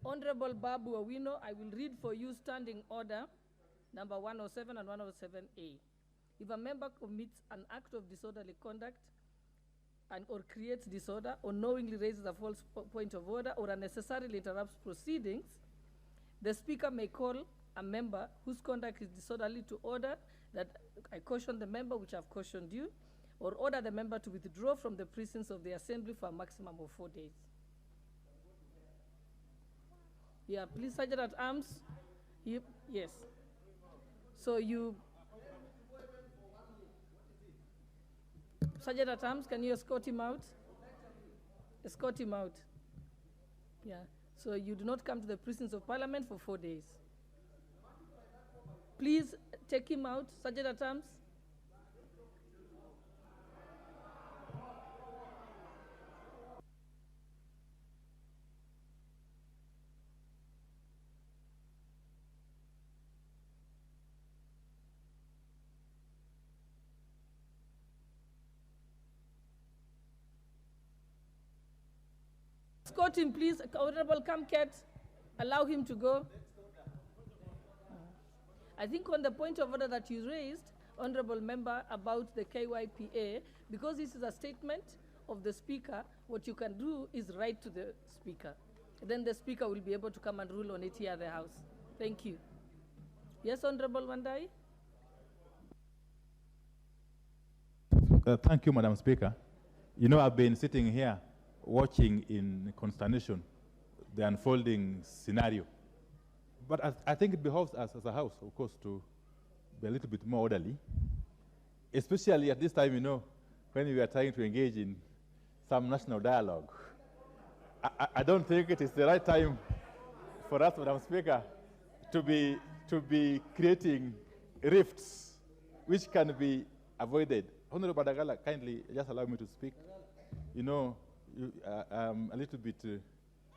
Honorable Babu Owino, I will read for you standing order number 107 and 107A. If a member commits an act of disorderly conduct or creates disorder, or knowingly raises a false point of order, or unnecessarily interrupts proceedings, the Speaker may call a member whose conduct is disorderly to order that I caution the member, which I've cautioned you, or order the member to withdraw from the precincts of the Assembly for a maximum of 4 days. Yeah, please, Sergeant at Arms. Yes. So you, Sergeant at Arms, can you escort him out? Escort him out. Yeah. So you do not come to the precincts of Parliament for 4 days. Please take him out, Sergeant at Arms. Escort him, please. Honorable Kamket, allow him to go. I think on the point of order that you raised, Honorable Member, about the KYPA, because this is a statement of the Speaker, what you can do is write to the Speaker. Then the Speaker will be able to come and rule on it here at the House. Thank you. Yes, Honorable Wandai? Thank you, Madam Speaker. You know, I've been sitting here watching in consternation the unfolding scenario. But I think it behoves us as a House, of course, to be a little bit more orderly, especially at this time, you know, when we are trying to engage in some national dialogue. I don't think it is the right time for us, Madam Speaker, to be creating rifts which can be avoided. Honorable Badagala, kindly just allow me to speak. You know, I'm a little bit